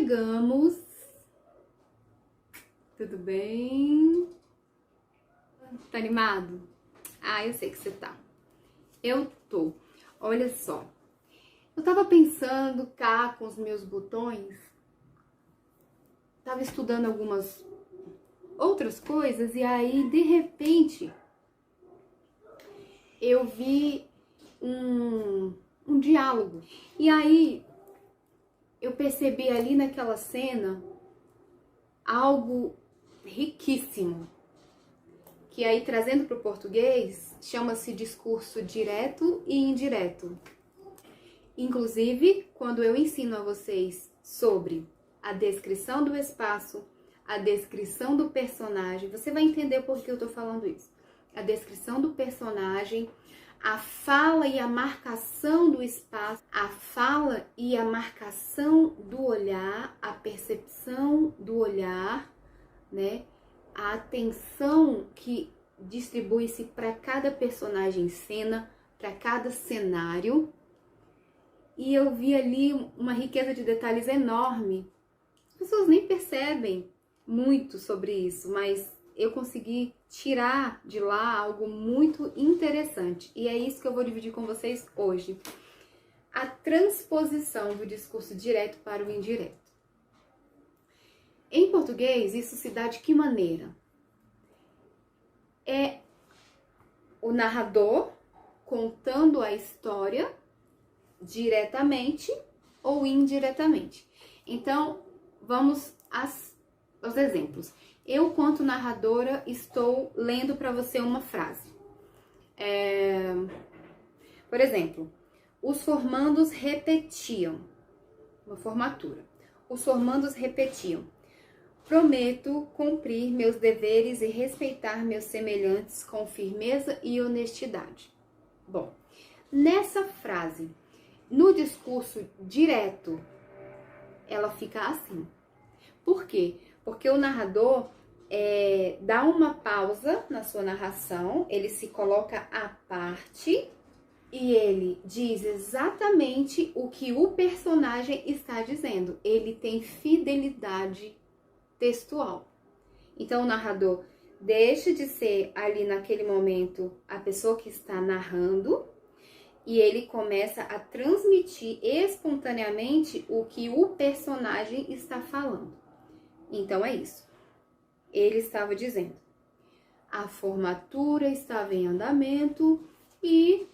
chegamos. Tudo bem? Tá animado? Ah, eu sei que você tá. Eu tô. Olha só. Eu tava pensando cá com os meus botões. Tava estudando algumas outras coisas e aí, de repente, eu vi um diálogo. E aí, eu percebi ali naquela cena algo riquíssimo, que aí, trazendo para o português, chama-se discurso direto e indireto. Inclusive, quando eu ensino a vocês sobre a descrição do espaço, a descrição do personagem, você vai entender por que eu tô falando isso. A descrição do personagem, a fala e a marcação do espaço, a fala e a marcação do olhar, a percepção do olhar, né? A atenção que distribui-se para cada personagem em cena, para cada cenário. E eu vi ali uma riqueza de detalhes enorme. As pessoas nem percebem muito sobre isso, mas eu consegui tirar de lá algo muito interessante. E é isso que eu vou dividir com vocês hoje. A transposição do discurso direto para o indireto. Em português, isso se dá de que maneira? É o narrador contando a história diretamente ou indiretamente. Então, vamos aos exemplos. Eu, quanto narradora, estou lendo para você uma frase. Por exemplo, os formandos repetiam, uma formatura. Os formandos repetiam: prometo cumprir meus deveres e respeitar meus semelhantes com firmeza e honestidade. Bom, nessa frase, no discurso direto, ela fica assim. Por quê? Porque o narrador dá uma pausa na sua narração, ele se coloca à parte e ele diz exatamente o que o personagem está dizendo. Ele tem fidelidade textual. Então, o narrador deixa de ser ali naquele momento a pessoa que está narrando e ele começa a transmitir espontaneamente o que o personagem está falando. Então, é isso. Ele estava dizendo: a formatura estava em andamento e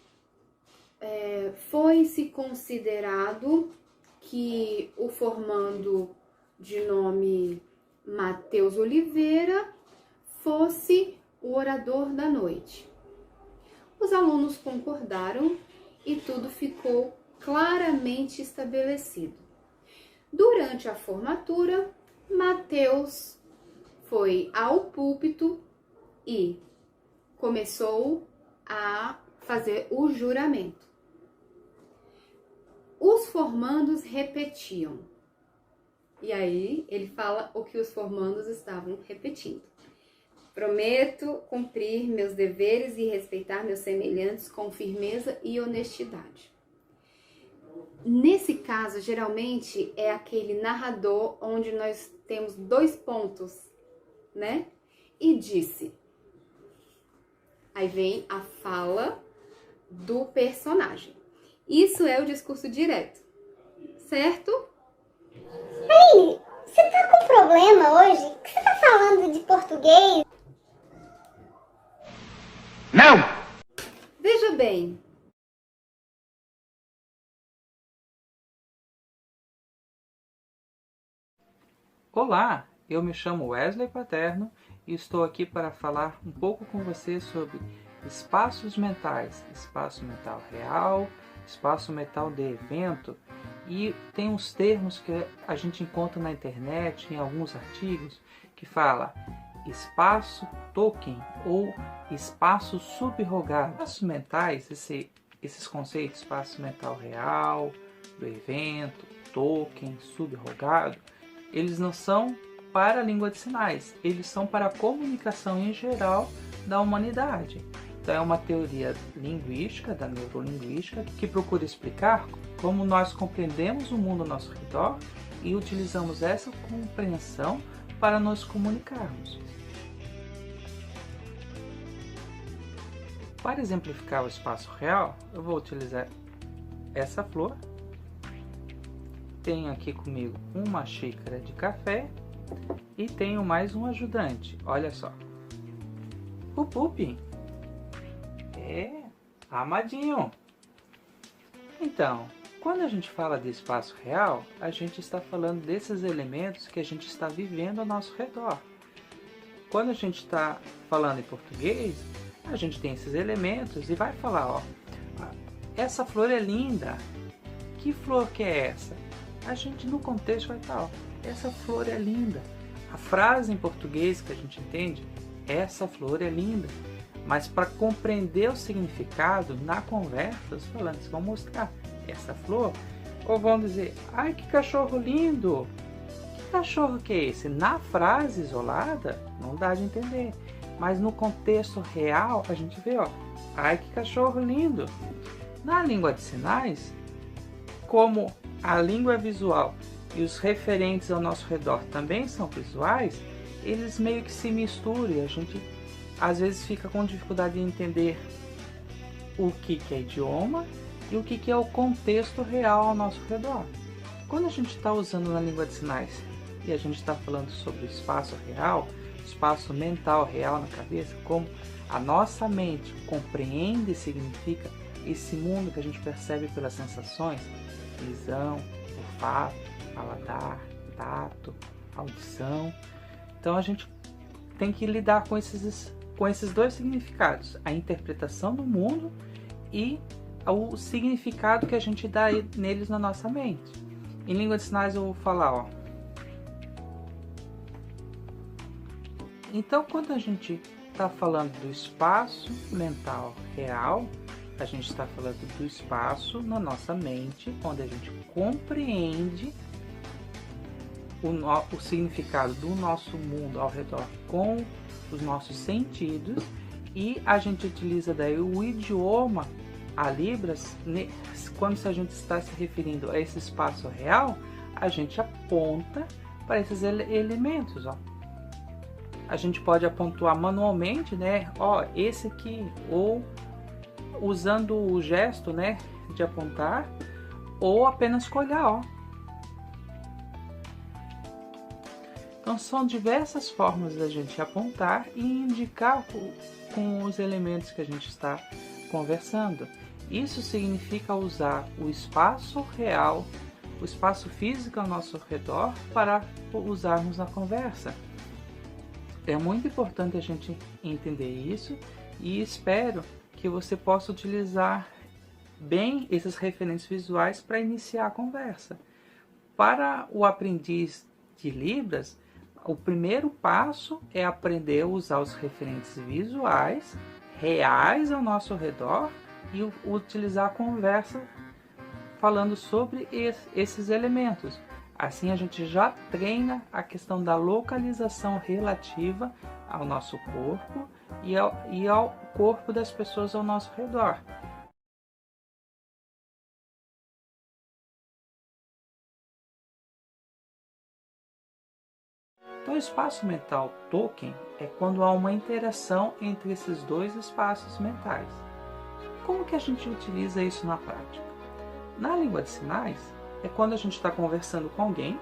foi-se considerado que o formando de nome Matheus Oliveira fosse o orador da noite. Os alunos concordaram e tudo ficou claramente estabelecido. Durante a formatura, Matheus foi ao púlpito e começou a fazer o juramento. Os formandos repetiam. E aí ele fala o que os formandos estavam repetindo. Prometo cumprir meus deveres e respeitar meus semelhantes com firmeza e honestidade. Nesse caso, geralmente, é aquele narrador onde nós temos dois pontos, né? E disse. Aí vem a fala do personagem. Isso é o discurso direto, certo? Aline, você tá com problema hoje? Que você tá falando de português? Não! Veja bem. Olá, eu me chamo Wesley Paterno e estou aqui para falar um pouco com você sobre espaços mentais, espaço mental real, espaço mental de evento, e tem uns termos que a gente encontra na internet, em alguns artigos, que fala espaço token ou espaço subrogado. Espaços mentais, esses conceitos, espaço mental real, do evento, token, subrogado, eles não são para a língua de sinais, eles são para a comunicação em geral da humanidade. Então é uma teoria linguística, da neurolinguística, que procura explicar como nós compreendemos o mundo ao nosso redor e utilizamos essa compreensão para nos comunicarmos. Para exemplificar o espaço real, eu vou utilizar essa flor. Tenho aqui comigo uma xícara de café e tenho mais um ajudante. Olha só. O Pupi. Amadinho. Então, quando a gente fala de espaço real, a gente está falando desses elementos que a gente está vivendo ao nosso redor. Quando a gente está falando em português, a gente tem esses elementos e vai falar, ó, essa flor é linda. Que flor que é essa? A gente no contexto vai estar, ó, essa flor é linda. A frase em português que a gente entende, essa flor é linda. Mas para compreender o significado na conversa, os falantes vão mostrar essa flor, ou vão dizer, ai que cachorro lindo. Que cachorro que é esse? Na frase isolada, não dá de entender. Mas no contexto real, a gente vê, ó, ai que cachorro lindo. Na língua de sinais, como a língua é visual e os referentes ao nosso redor também são visuais, eles meio que se misturam e a gente às vezes fica com dificuldade de entender o que é idioma e o que é o contexto real ao nosso redor. Quando a gente está usando na língua de sinais e a gente está falando sobre o espaço real, espaço mental real na cabeça, como a nossa mente compreende e significa esse mundo que a gente percebe pelas sensações, visão, olfato, paladar, tato, audição. Então a gente tem que lidar com esses dois significados, a interpretação do mundo e o significado que a gente dá neles na nossa mente. Em língua de sinais eu vou falar, ó. Então, quando a gente está falando do espaço mental real, a gente está falando do espaço na nossa mente, onde a gente compreende o significado do nosso mundo ao redor com os nossos sentidos, e a gente utiliza daí o idioma, a Libras, quando a gente está se referindo a esse espaço real, a gente aponta para esses elementos, ó. A gente pode apontar manualmente, né? Ó, esse aqui, ou usando o gesto, né, de apontar, ou apenas com olhar, ó. Então são diversas formas da gente apontar e indicar com os elementos que a gente está conversando. Isso significa usar o espaço real, o espaço físico ao nosso redor para usarmos na conversa. É muito importante a gente entender isso e espero que você possa utilizar bem esses referentes visuais para iniciar a conversa. Para o aprendiz de Libras, o primeiro passo é aprender a usar os referentes visuais reais ao nosso redor e utilizar a conversa falando sobre esses elementos. Assim a gente já treina a questão da localização relativa ao nosso corpo e ao corpo das pessoas ao nosso redor. Então, o espaço mental token é quando há uma interação entre esses dois espaços mentais. Como que a gente utiliza isso na prática? Na língua de sinais, é quando a gente está conversando com alguém.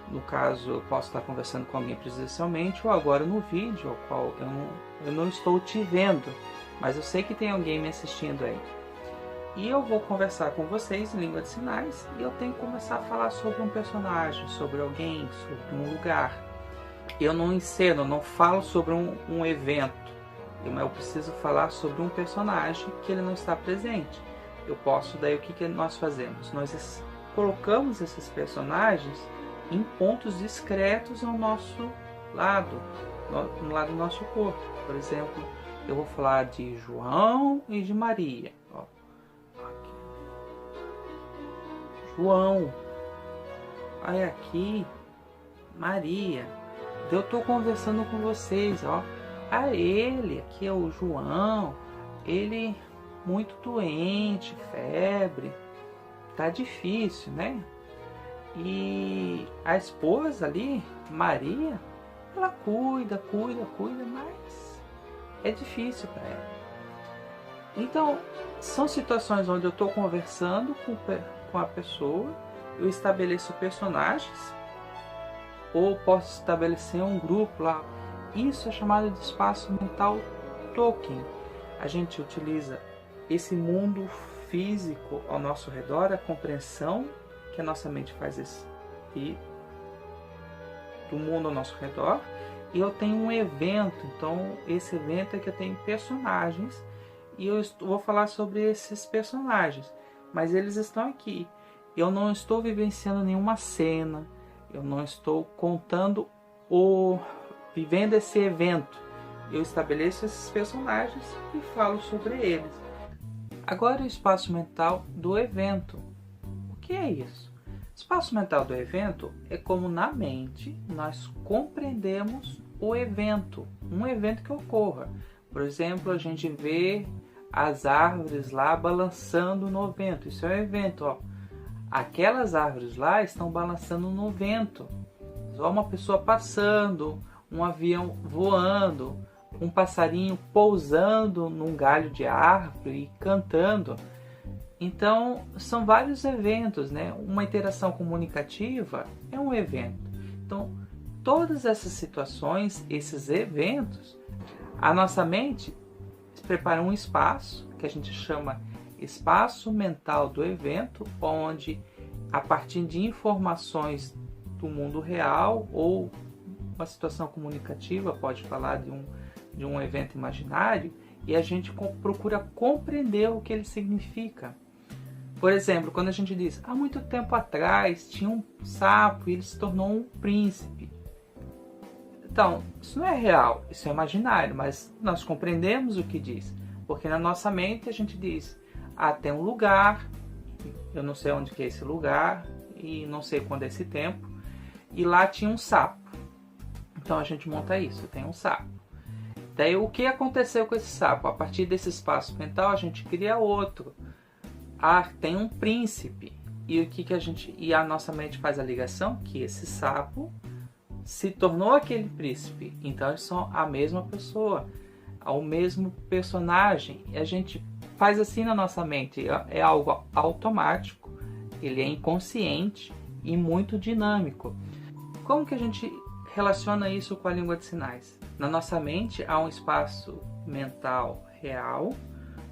No caso, eu posso estar conversando com alguém presencialmente ou agora no vídeo, ao qual eu não estou te vendo, mas eu sei que tem alguém me assistindo aí. E eu vou conversar com vocês em língua de sinais e eu tenho que começar a falar sobre um personagem, sobre alguém, sobre um lugar. Eu não enceno, não falo sobre um evento, mas eu preciso falar sobre um personagem que ele não está presente. Eu posso, daí o que nós fazemos? Nós colocamos esses personagens em pontos discretos ao nosso lado, no lado do nosso corpo. Por exemplo, eu vou falar de João e de Maria. Ó. Aqui. João. Aí aqui, Maria. Eu estou conversando com vocês, ó. Ele, aqui é o João. Ele muito doente, febre. Tá difícil, né? E a esposa ali, Maria, ela cuida, mas é difícil para ela. Então, são situações onde eu estou conversando com a pessoa, eu estabeleço personagens, ou posso estabelecer um grupo lá. Isso é chamado de espaço mental Tolkien. A gente utiliza esse mundo físico ao nosso redor, a compreensão que a nossa mente faz do mundo ao nosso redor, e eu tenho um evento. Então esse evento é que eu tenho personagens, e eu vou falar sobre esses personagens, mas eles estão aqui. Eu não estou vivenciando nenhuma cena, eu não estou contando vivendo esse evento. Eu estabeleço esses personagens e falo sobre eles. Agora o espaço mental do evento. O que é isso? O espaço mental do evento é como na mente nós compreendemos o evento, um evento que ocorra. Por exemplo, a gente vê as árvores lá balançando no vento. Isso é um evento, ó. Aquelas árvores lá estão balançando no vento. Só uma pessoa passando, um avião voando, um passarinho pousando num galho de árvore e cantando. Então, são vários eventos, né? Uma interação comunicativa é um evento. Então, todas essas situações, esses eventos, a nossa mente prepara um espaço que a gente chama espaço mental do evento, onde, a partir de informações do mundo real ou uma situação comunicativa, pode falar de um evento imaginário, e a gente procura compreender o que ele significa. Por exemplo, quando a gente diz, há muito tempo atrás tinha um sapo e ele se tornou um príncipe. Então, isso não é real, isso é imaginário, mas nós compreendemos o que diz. Porque na nossa mente a gente diz, tem um lugar, eu não sei onde que é esse lugar, e não sei quando é esse tempo, e lá tinha um sapo. Então a gente monta isso, tem um sapo. Daí o que aconteceu com esse sapo? A partir desse espaço mental a gente cria outro. Tem um príncipe. E e a nossa mente faz a ligação que esse sapo se tornou aquele príncipe. Então eles são a mesma pessoa, o mesmo personagem. E a gente faz assim na nossa mente. É algo automático, ele é inconsciente e muito dinâmico. Como que a gente relaciona isso com a língua de sinais? Na nossa mente há um espaço mental real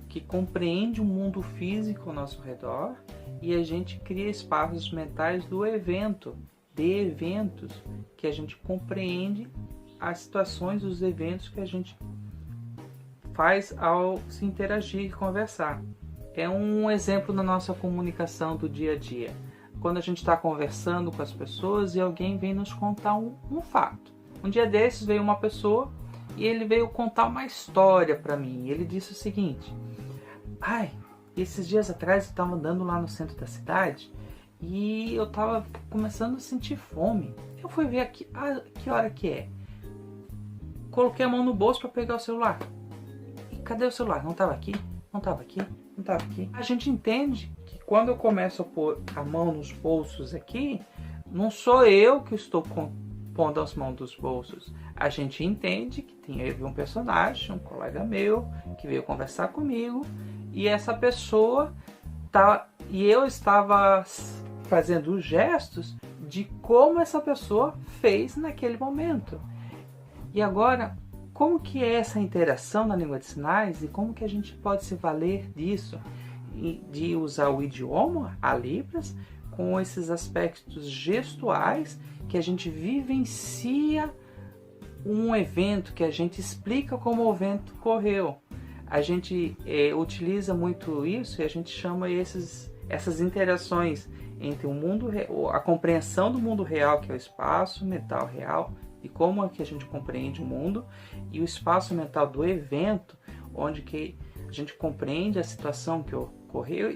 que compreende o mundo físico ao nosso redor, e a gente cria espaços mentais do evento, de eventos, que a gente compreende as situações, os eventos que a gente faz ao se interagir e conversar. É um exemplo na nossa comunicação do dia a dia. Quando a gente está conversando com as pessoas e alguém vem nos contar um fato. Um dia desses veio uma pessoa e ele veio contar uma história para mim. Ele disse o seguinte: esses dias atrás eu estava andando lá no centro da cidade e eu estava começando a sentir fome. Eu fui ver aqui, que hora que é? Coloquei a mão no bolso para pegar o celular. E cadê o celular? Não estava aqui? Não estava aqui? Não estava aqui? A gente entende que quando eu começo a pôr a mão nos bolsos aqui, não sou eu que estou pondo as mãos nos bolsos. A gente entende que teve um personagem, um colega meu, que veio conversar comigo, e essa pessoa e eu estava fazendo gestos de como essa pessoa fez naquele momento. E agora, como que é essa interação na língua de sinais e como que a gente pode se valer disso, de usar o idioma, a Libras, com esses aspectos gestuais que a gente vivencia um evento, que a gente explica como o evento correu. A gente utiliza muito isso e a gente chama essas interações entre o mundo, a compreensão do mundo real, que é o espaço mental real, e como é que a gente compreende o mundo, e o espaço mental do evento, onde que a gente compreende a situação que ocorreu,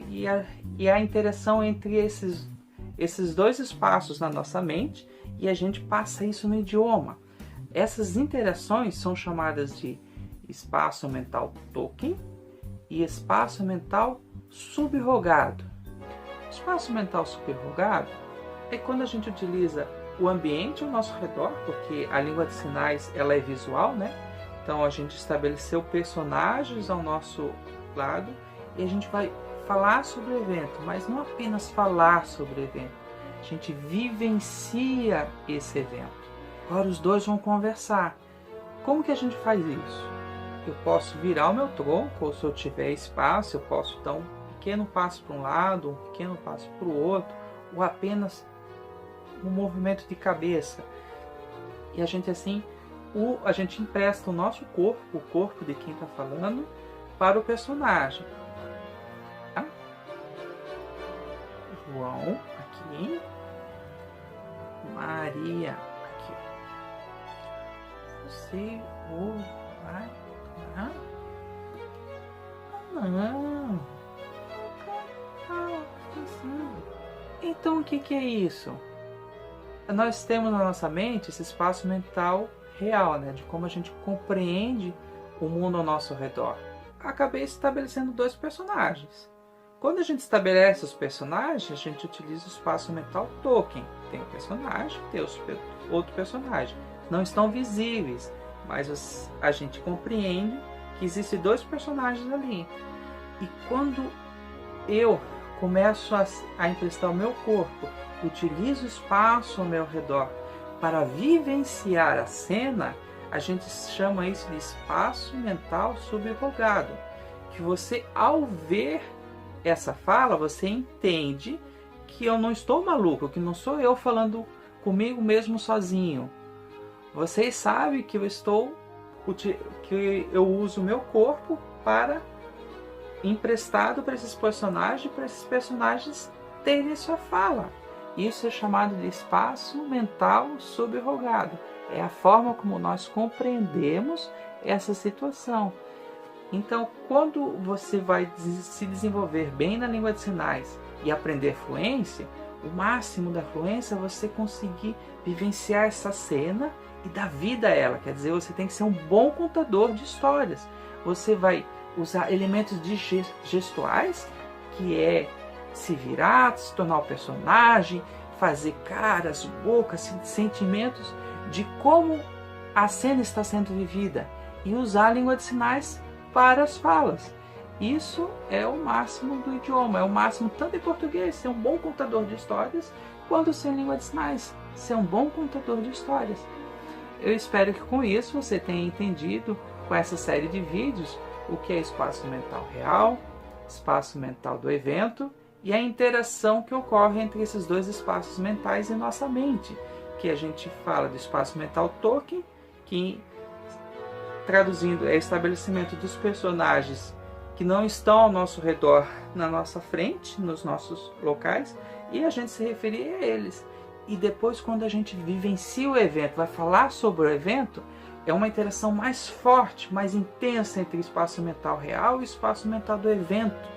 e a interação entre esses dois espaços na nossa mente, e a gente passa isso no idioma. Essas interações são chamadas de espaço mental Tolkien e espaço mental subrogado. Espaço mental subrogado É quando a gente utiliza o ambiente ao nosso redor, porque a língua de sinais ela é visual, né? Então a gente estabeleceu personagens ao nosso lado e a gente vai falar sobre o evento, mas não apenas falar sobre o evento, a gente vivencia esse evento. Agora os dois vão conversar. Como que a gente faz isso? Eu posso virar o meu tronco, ou se eu tiver espaço, eu posso dar um pequeno passo para um lado, um pequeno passo para o outro, ou apenas um movimento de cabeça. E a gente assim, a gente empresta o nosso corpo, o corpo de quem está falando, para o personagem. Tá? João, aqui. Maria, aqui. Você vai... Ah, não. Então o que é isso? Nós temos na nossa mente esse espaço mental real, né? De como a gente compreende o mundo ao nosso redor. Acabei estabelecendo dois personagens. Quando a gente estabelece os personagens, a gente utiliza o espaço mental token. Tem um personagem, tem outro personagem. Não estão visíveis, mas a gente compreende que existem dois personagens ali. E quando eu começo a emprestar o meu corpo, utilizo o espaço ao meu redor para vivenciar a cena, a gente chama isso de espaço mental subrogado. Que você, ao ver essa fala, você entende que eu não estou maluco, que não sou eu falando comigo mesmo sozinho. Vocês sabem que eu uso o meu corpo para emprestado para esses personagens terem sua fala. Isso é chamado de espaço mental subrogado. É a forma como nós compreendemos essa situação. Então, quando você vai se desenvolver bem na língua de sinais e aprender fluência, o máximo da fluência é você conseguir vivenciar essa cena e dar vida a ela. Quer dizer, você tem que ser um bom contador de histórias. Você vai usar elementos gestuais, que é se virar, se tornar o personagem, fazer caras, bocas, sentimentos de como a cena está sendo vivida e usar a língua de sinais para as falas. Isso é o máximo do idioma, é o máximo tanto em português, ser um bom contador de histórias, quanto ser em língua de sinais, ser um bom contador de histórias. Eu espero que com isso você tenha entendido, com essa série de vídeos, o que é espaço mental real, espaço mental do evento e a interação que ocorre entre esses dois espaços mentais em nossa mente, que a gente fala do espaço mental token, que traduzindo é estabelecimento dos personagens que não estão ao nosso redor, na nossa frente, nos nossos locais, e a gente se referir a eles. E depois, quando a gente vivencia o evento, vai falar sobre o evento, é uma interação mais forte, mais intensa entre o espaço mental real e o espaço mental do evento,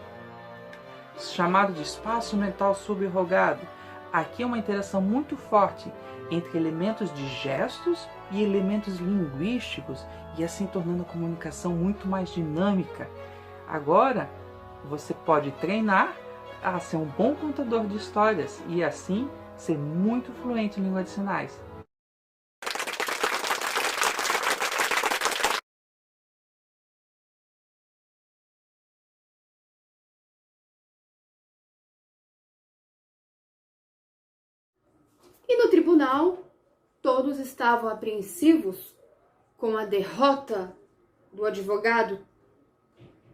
chamado de espaço mental subrogado. Aqui é uma interação muito forte entre elementos de gestos e elementos linguísticos, e assim tornando a comunicação muito mais dinâmica. Agora, você pode treinar a ser um bom contador de histórias e assim ser muito fluente em língua de sinais. E no tribunal, todos estavam apreensivos com a derrota do advogado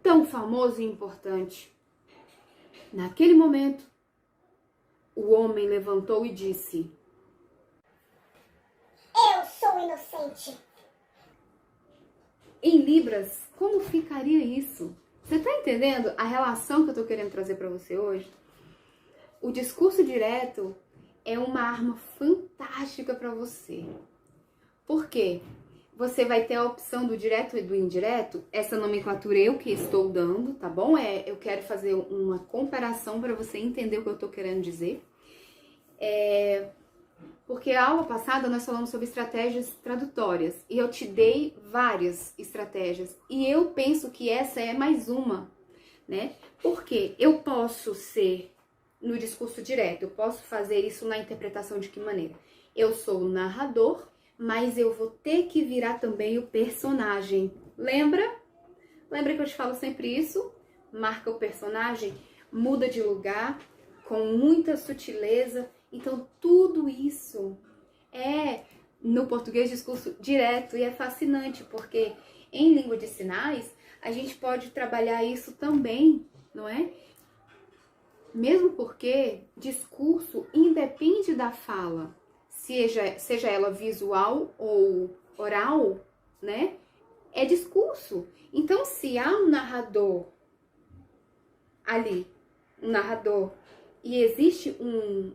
tão famoso e importante. Naquele momento, o homem levantou e disse: Eu sou inocente. Em libras, como ficaria isso? Você está entendendo a relação que eu estou querendo trazer para você hoje? O discurso direto é uma arma fantástica para você. Por quê? Você vai ter a opção do direto e do indireto. Essa nomenclatura eu que estou dando, tá bom? Eu quero fazer uma comparação para você entender o que eu estou querendo dizer. Porque a aula passada nós falamos sobre estratégias tradutórias e eu te dei várias estratégias e eu penso que essa é mais uma, né? Porque eu posso ser no discurso direto. Eu posso fazer isso na interpretação de que maneira? Eu sou o narrador, mas eu vou ter que virar também o personagem. Lembra? Lembra que eu te falo sempre isso? Marca o personagem, muda de lugar, com muita sutileza. Então, tudo isso é, no português, discurso direto e é fascinante, porque em língua de sinais, a gente pode trabalhar isso também, não é? Mesmo porque discurso independe da fala, seja ela visual ou oral, né? É discurso. Então, se há um narrador ali, um narrador, e existe um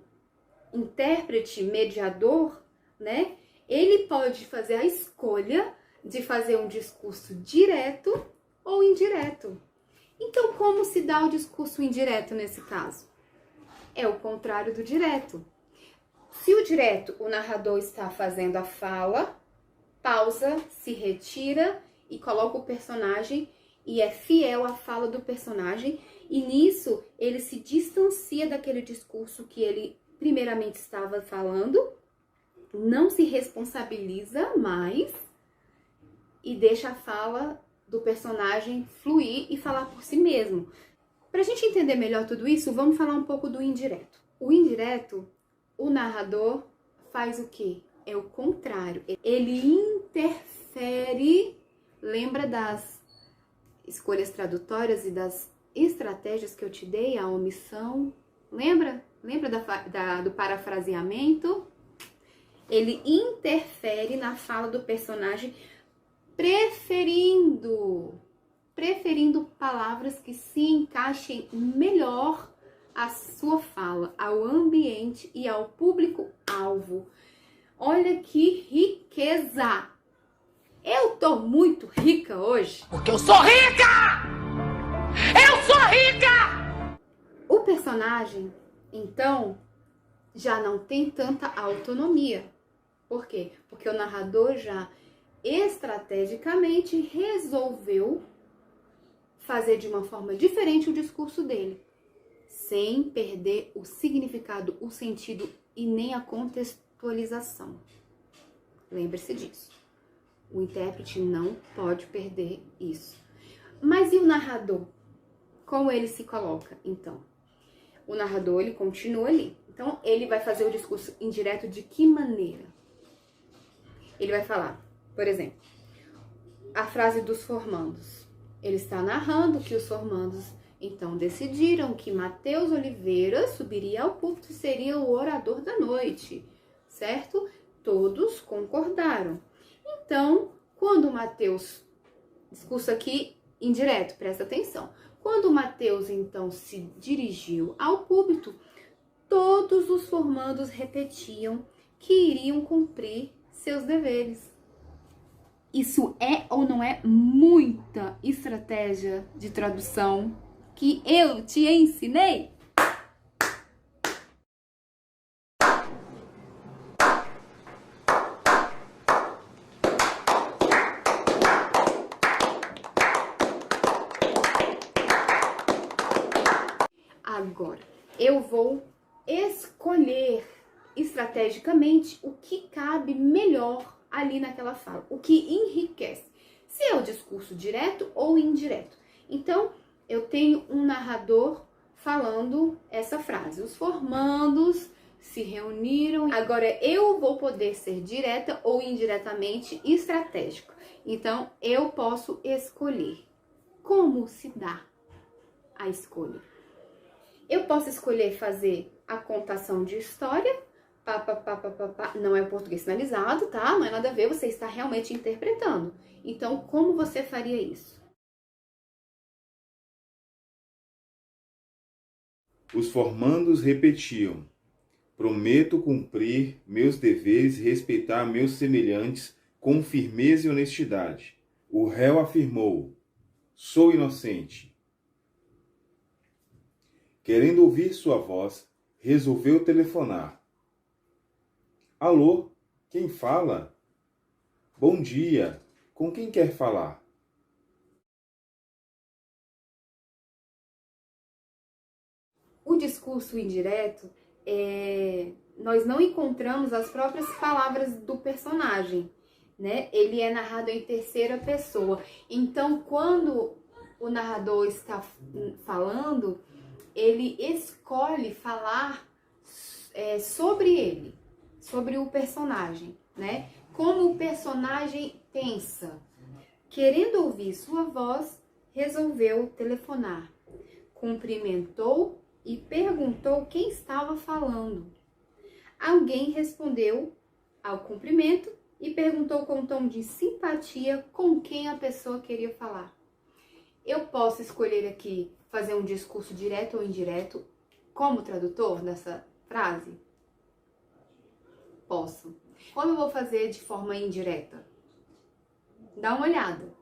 intérprete, mediador, né? Ele pode fazer a escolha de fazer um discurso direto ou indireto. Então, como se dá o discurso indireto nesse caso? É o contrário do direto. Se o direto, o narrador está fazendo a fala, pausa, se retira e coloca o personagem e é fiel à fala do personagem, e nisso ele se distancia daquele discurso que ele primeiramente estava falando, não se responsabiliza mais e deixa a fala do personagem fluir e falar por si mesmo. Para a gente entender melhor tudo isso, vamos falar um pouco do indireto. O indireto, o narrador faz o quê? É o contrário. Ele interfere, lembra das escolhas tradutórias e das estratégias que eu te dei, a omissão? Lembra? Lembra do parafraseamento? Ele interfere na fala do personagem, preferindo palavras que se encaixem melhor à sua fala, ao ambiente e ao público-alvo. Olha que riqueza! Eu tô muito rica hoje. Porque eu sou rica! Eu sou rica! O personagem, então, já não tem tanta autonomia. Por quê? Porque o narrador já estrategicamente resolveu fazer de uma forma diferente o discurso dele, sem perder o significado, o sentido e nem a contextualização. Lembre-se disso. O intérprete não pode perder isso. Mas e o narrador? Como ele se coloca, então? O narrador, ele continua ali. Então, ele vai fazer o discurso indireto de que maneira? Ele vai falar, por exemplo, a frase dos formandos. Ele está narrando que os formandos, então, decidiram que Matheus Oliveira subiria ao púlpito e seria o orador da noite, certo? Todos concordaram. Então, quando o Matheus, discurso aqui indireto, presta atenção. Quando o Matheus, então, se dirigiu ao púlpito, todos os formandos repetiam que iriam cumprir seus deveres. Isso é ou não é muita estratégia de tradução que eu te ensinei? Agora, eu vou escolher estrategicamente o que cabe melhor ali naquela fala, o que enriquece, se é o discurso direto ou indireto. Então, eu tenho um narrador falando essa frase, os formandos se reuniram, agora eu vou poder ser direta ou indiretamente estratégico. Então, eu posso escolher. Como se dá a escolha? Eu posso escolher fazer a contação de história, não é o português sinalizado, tá? Não é nada a ver, você está realmente interpretando. Então, como você faria isso? Os formandos repetiam: prometo cumprir meus deveres e respeitar meus semelhantes com firmeza e honestidade. O réu afirmou: sou inocente. Querendo ouvir sua voz, resolveu telefonar. Alô, quem fala? Bom dia, com quem quer falar? O no discurso indireto, nós não encontramos as próprias palavras do personagem, né? Ele é narrado em terceira pessoa. Então, quando o narrador está falando, ele escolhe falar sobre ele, sobre o personagem, né? Como o personagem pensa. Querendo ouvir sua voz, resolveu telefonar. Cumprimentou e perguntou quem estava falando. Alguém respondeu ao cumprimento e perguntou com um tom de simpatia com quem a pessoa queria falar. Eu posso escolher aqui fazer um discurso direto ou indireto como tradutor dessa frase? Posso. Como eu vou fazer de forma indireta? Dá uma olhada.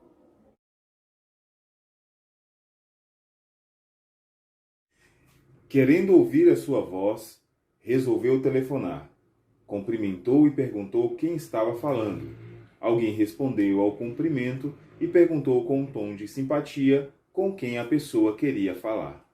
Querendo ouvir a sua voz, resolveu telefonar. Cumprimentou e perguntou quem estava falando. Alguém respondeu ao cumprimento e perguntou com um tom de simpatia com quem a pessoa queria falar.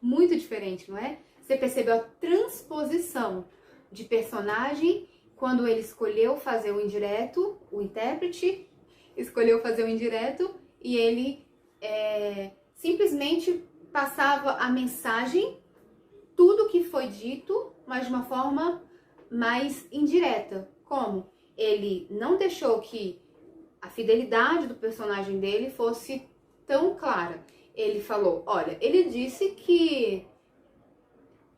Muito diferente, não é? Você percebeu a transposição de personagem quando ele escolheu fazer o indireto, o intérprete escolheu fazer o indireto e ele simplesmente passava a mensagem, tudo que foi dito, mas de uma forma mais indireta. Como? Ele não deixou que a fidelidade do personagem dele fosse tão clara. Ele falou, olha, ele disse que,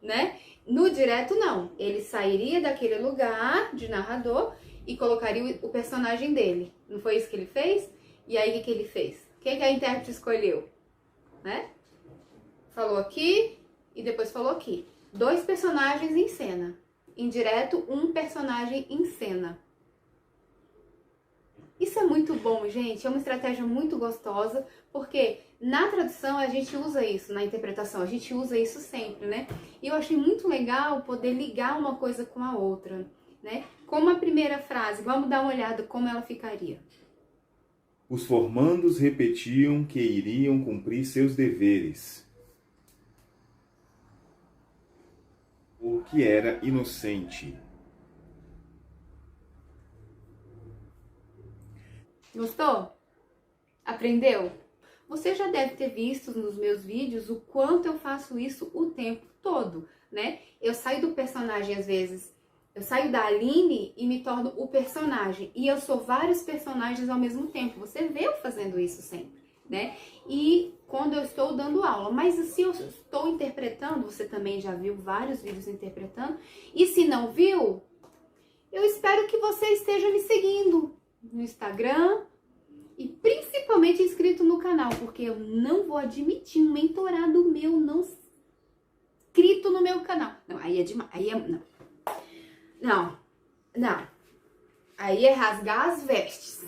né? No direto, não. Ele sairia daquele lugar de narrador e colocaria o personagem dele. Não foi isso que ele fez? E aí, o que ele fez? Quem que a intérprete escolheu? Né? Falou aqui e depois falou aqui. 2 personagens em cena. Indireto, 1 personagem em cena. Isso é muito bom, gente. É uma estratégia muito gostosa, porque na tradução a gente usa isso, na interpretação, a gente usa isso sempre, né? E eu achei muito legal poder ligar uma coisa com a outra, né? Como a primeira frase, vamos dar uma olhada como ela ficaria. Os formandos repetiam que iriam cumprir seus deveres, porque era inocente. Gostou? Aprendeu? Você já deve ter visto nos meus vídeos o quanto eu faço isso o tempo todo, né? Eu saio do personagem às vezes, eu saio da Aline e me torno o personagem. E eu sou vários personagens ao mesmo tempo. Você vê eu fazendo isso sempre, né? E quando eu estou dando aula. Mas se eu estou interpretando, você também já viu vários vídeos interpretando. E se não viu, eu espero que você esteja me seguindo no Instagram e principalmente inscrito no canal, porque eu não vou admitir um mentorado meu não inscrito no meu canal. Não, aí é demais. Aí é... Não. Aí é rasgar as vestes.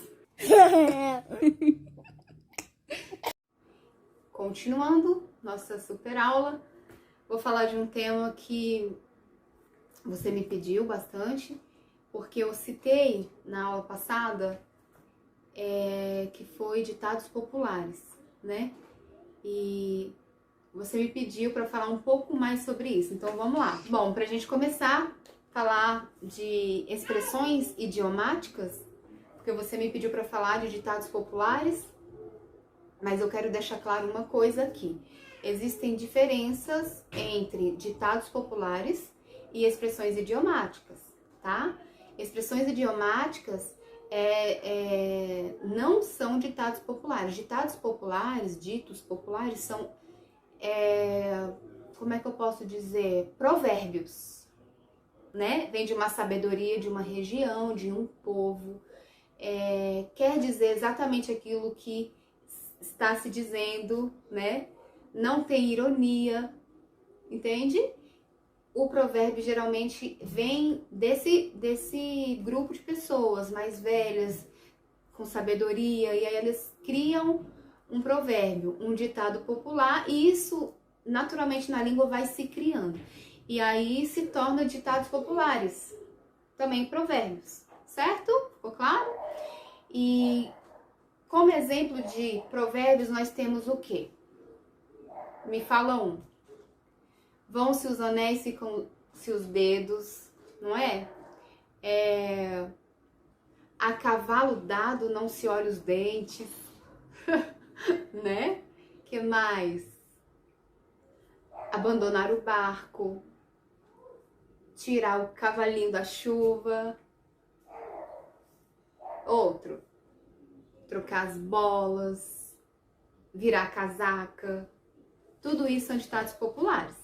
Continuando nossa super aula, vou falar de um tema que você me pediu bastante, porque eu citei na aula passada, que foi ditados populares, né? E você me pediu para falar um pouco mais sobre isso, então vamos lá. Bom, pra gente começar a falar de expressões idiomáticas, porque você me pediu para falar de ditados populares, mas eu quero deixar claro uma coisa aqui. Existem diferenças entre ditados populares e expressões idiomáticas, tá? Expressões idiomáticas não são ditados populares. Ditados populares, ditos populares, são, como é que eu posso dizer? Provérbios, né? Vem de uma sabedoria de uma região, de um povo. Quer dizer exatamente aquilo que está se dizendo, né? Não tem ironia, entende? O provérbio geralmente vem desse grupo de pessoas mais velhas, com sabedoria, e aí eles criam um provérbio, um ditado popular, e isso naturalmente na língua vai se criando. E aí se torna ditados populares, também provérbios, certo? Ficou claro? E como exemplo de provérbios nós temos o quê? Me fala um. Vão-se os anéis, ficam-se os dedos, não é? A cavalo dado não se olha os dentes, né? Que mais? Abandonar o barco, tirar o cavalinho da chuva. Outro, trocar as bolas, virar a casaca. Tudo isso são ditados populares.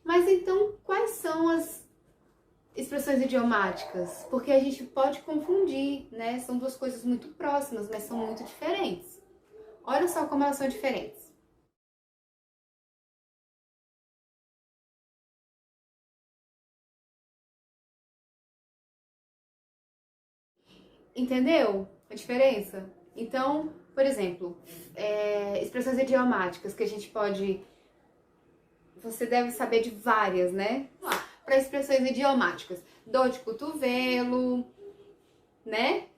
Mas então, quais são as expressões idiomáticas? Porque a gente pode confundir, né? São duas coisas muito próximas, mas são muito diferentes. Olha só como elas são diferentes. Entendeu a diferença? Então, por exemplo, expressões idiomáticas que a gente pode... Você deve saber de várias, né? Para expressões idiomáticas. Dor de cotovelo, né?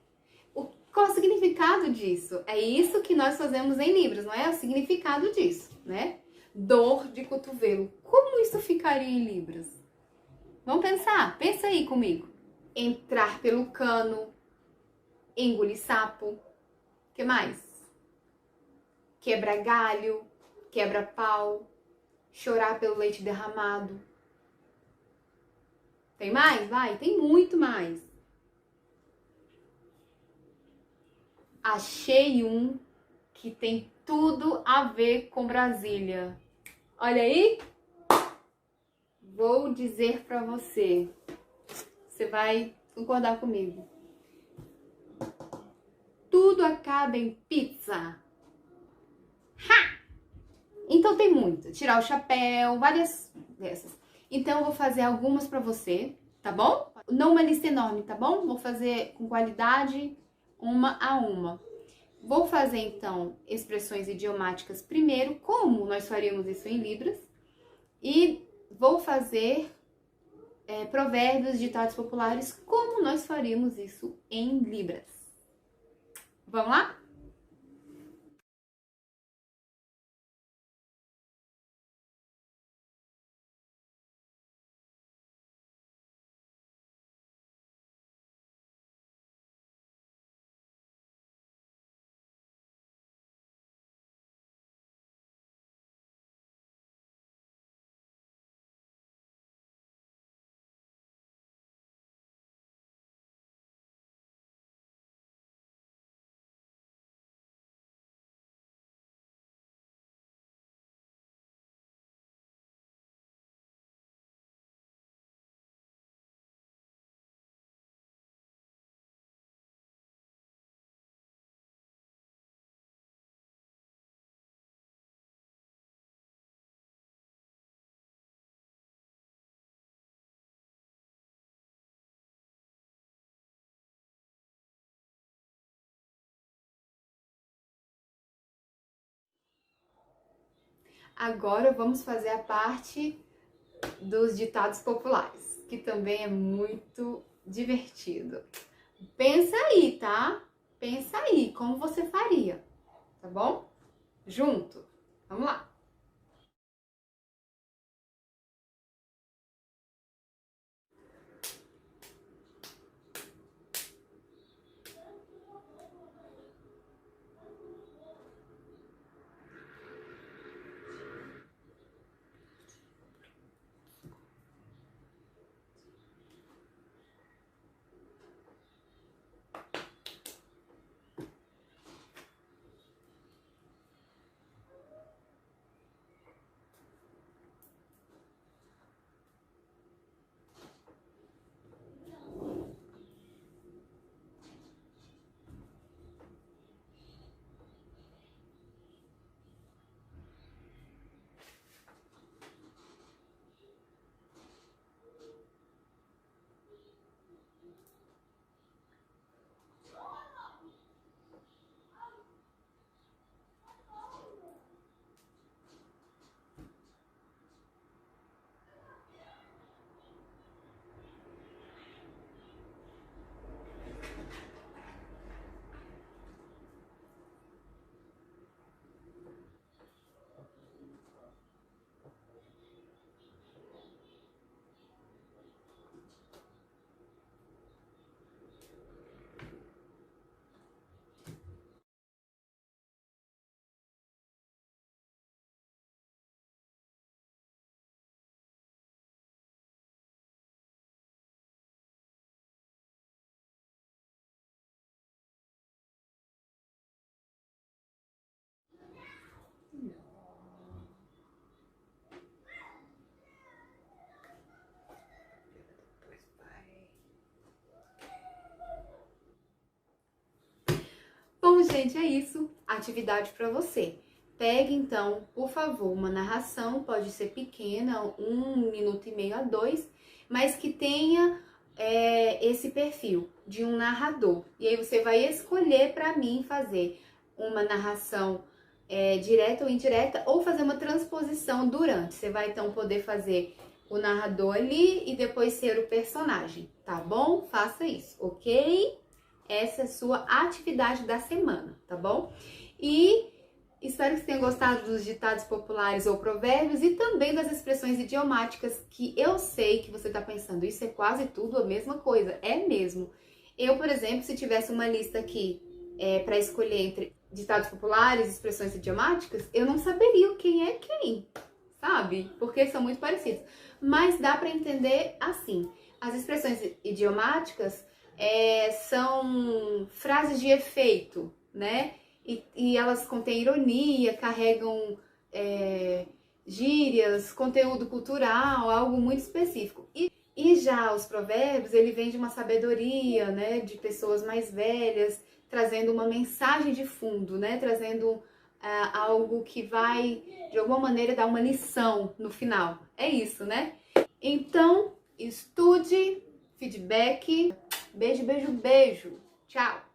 Qual é o significado disso? É isso que nós fazemos em Libras, não é? O significado disso, né? Dor de cotovelo. Como isso ficaria em Libras? Vamos pensar. Pensa aí comigo. Entrar pelo cano. Engolir sapo. O que mais? Quebra galho. Quebra pau. Chorar pelo leite derramado. Tem mais? Vai, tem muito mais. Achei um que tem tudo a ver com Brasília. Olha aí. Vou dizer pra você. Você vai concordar comigo. Tudo acaba em pizza. Ha! Então tem muito. Tirar o chapéu, várias dessas. Então eu vou fazer algumas pra você, tá bom? Não uma lista enorme, tá bom? Vou fazer com qualidade, uma a uma. Vou fazer então expressões idiomáticas primeiro, como nós faríamos isso em Libras. E vou fazer provérbios, ditados populares, como nós faríamos isso em Libras. Vamos lá? Agora vamos fazer a parte dos ditados populares, que também é muito divertido. Pensa aí, tá? Pensa aí, como você faria, tá bom? Junto. Vamos lá. gente, é isso. Atividade para você. Pegue, então, por favor, uma narração, pode ser pequena, 1 minuto e meio a 2, mas que tenha esse perfil de um narrador. E aí você vai escolher para mim fazer uma narração direta ou indireta, ou fazer uma transposição durante. Você vai, então, poder fazer o narrador ali e depois ser o personagem, tá bom? Faça isso, ok? Essa é a sua atividade da semana, tá bom? E espero que você tenha gostado dos ditados populares ou provérbios e também das expressões idiomáticas, que eu sei que você tá pensando, isso é quase tudo a mesma coisa. É mesmo. Eu, por exemplo, se tivesse uma lista aqui para escolher entre ditados populares e expressões idiomáticas, eu não saberia quem é quem, sabe? Porque são muito parecidos. Mas dá para entender assim. As expressões idiomáticas são frases de efeito, né? E elas contêm ironia, carregam gírias, conteúdo cultural, algo muito específico. E já os provérbios, ele vem de uma sabedoria, né? De pessoas mais velhas, trazendo uma mensagem de fundo, né? Trazendo algo que vai, de alguma maneira, dar uma lição no final. É isso, né? Então, estude, feedback. Beijo, beijo, beijo. Tchau!